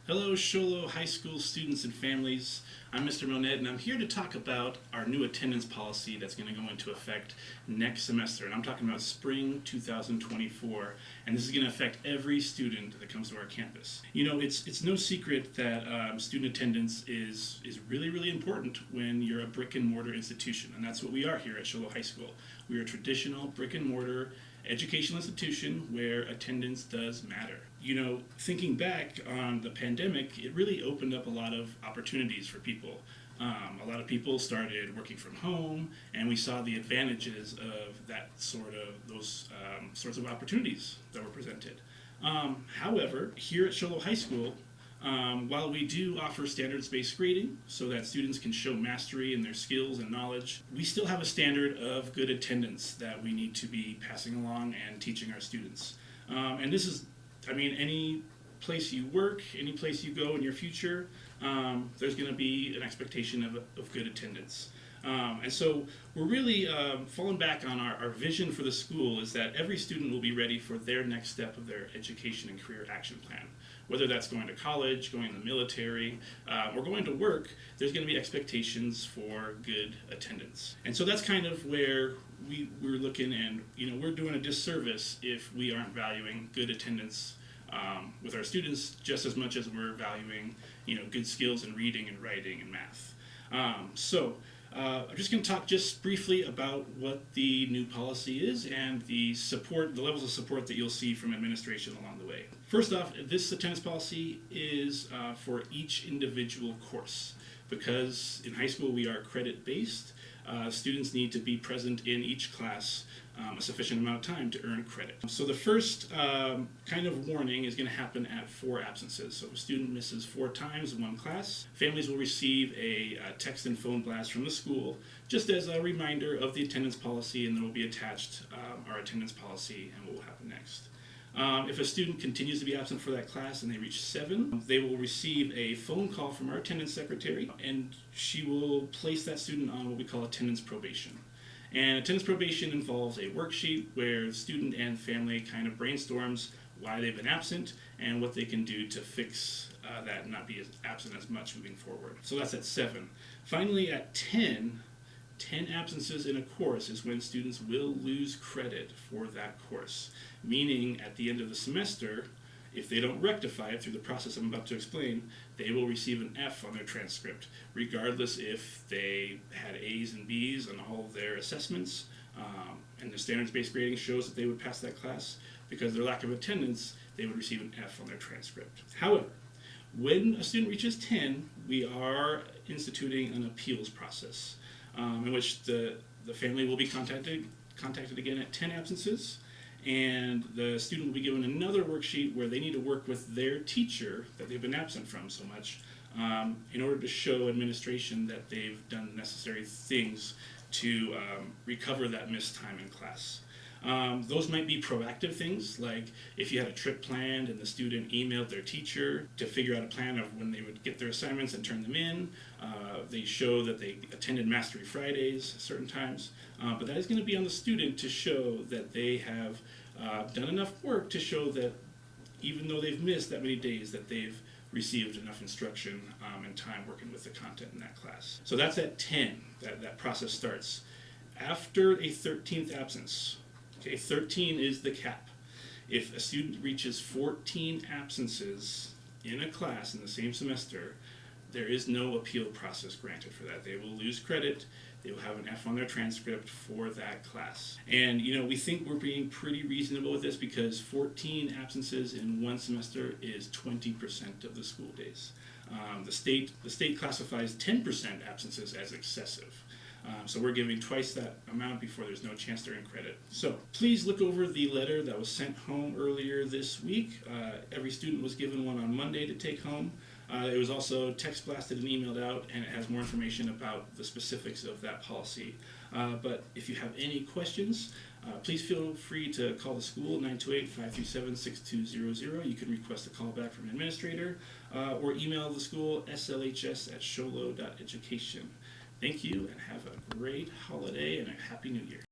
Hello, Sholo High School students and families. I'm Mr. Monette, and I'm here to talk about our new attendance policy that's going to go into effect next semester. And I'm talking about spring 2024, and this is going to affect every student that comes to our campus. You know, it's no secret that student attendance is really, really important when you're a brick and mortar institution, and that's what we are here at Sholo High School. We are a traditional brick and mortar educational institution where attendance does matter. You know, thinking back on the pandemic, it really opened up a lot of opportunities for people. A lot of people started working from home, and we saw the advantages of those sorts of opportunities that were presented. However, here at Sholo High School, while we do offer standards-based grading so that students can show mastery in their skills and knowledge, we still have a standard of good attendance that we need to be passing along and teaching our students. And this is, any place you work, any place you go in your future, there's going to be an expectation of good attendance. And so we're really falling back on our vision for the school is that every student will be ready for their next step of their education and career action plan. Whether that's going to college, going in the military, or going to work, there's going to be expectations for good attendance. And so that's kind of where we're looking, and we're doing a disservice if we aren't valuing good attendance with our students just as much as we're valuing good skills in reading and writing and math. I'm just going to talk just briefly about what the new policy is and the levels of support that you'll see from administration along the way. First off, this attendance policy is for each individual course. Because in high school we are credit-based, students need to be present in each class a sufficient amount of time to earn credit. So the first kind of warning is going to happen at 4 absences. So if a student misses 4 times in one class, families will receive a text and phone blast from the school just as a reminder of the attendance policy, and then will be attached our attendance policy and what will happen next. If a student continues to be absent for that class and they reach 7, they will receive a phone call from our attendance secretary, and she will place that student on what we call attendance probation. And attendance probation involves a worksheet where the student and family kind of brainstorms why they've been absent and what they can do to fix that and not be as absent as much moving forward. So that's at 7. Finally, at 10 absences in a course is when students will lose credit for that course, meaning at the end of the semester, if they don't rectify it through the process I'm about to explain, they will receive an F on their transcript, regardless if they had A's and B's on all of their assessments, and the standards-based grading shows that they would pass that class. Because of their lack of attendance, they would receive an F on their transcript. However, when a student reaches 10, we are instituting an appeals process in which the family will be contacted again at 10 absences, and the student will be given another worksheet where they need to work with their teacher that they've been absent from so much in order to show administration that they've done the necessary things to recover that missed time in class. Those might be proactive things, like if you had a trip planned and the student emailed their teacher to figure out a plan of when they would get their assignments and turn them in. They show that they attended Mastery Fridays at certain times. But that is going to be on the student to show that they have done enough work to show that even though they've missed that many days, that they've received enough instruction and time working with the content in that class. So that's at 10, that process starts. After a 13th absence, 13 is the cap. If a student reaches 14 absences in a class in the same semester, there is no appeal process granted for that. They will lose credit. They will have an F on their transcript for that class. And we think we're being pretty reasonable with this because 14 absences in one semester is 20% of the school days. The state classifies 10% absences as excessive. So we're giving twice that amount before there's no chance to earn credit. So please look over the letter that was sent home earlier this week. Every student was given one on Monday to take home. It was also text blasted and emailed out, and it has more information about the specifics of that policy. But if you have any questions, please feel free to call the school, 928-537-6200. You can request a call back from an administrator, or email the school, slhs@sholo.education. Thank you, and have a great holiday and a Happy New Year.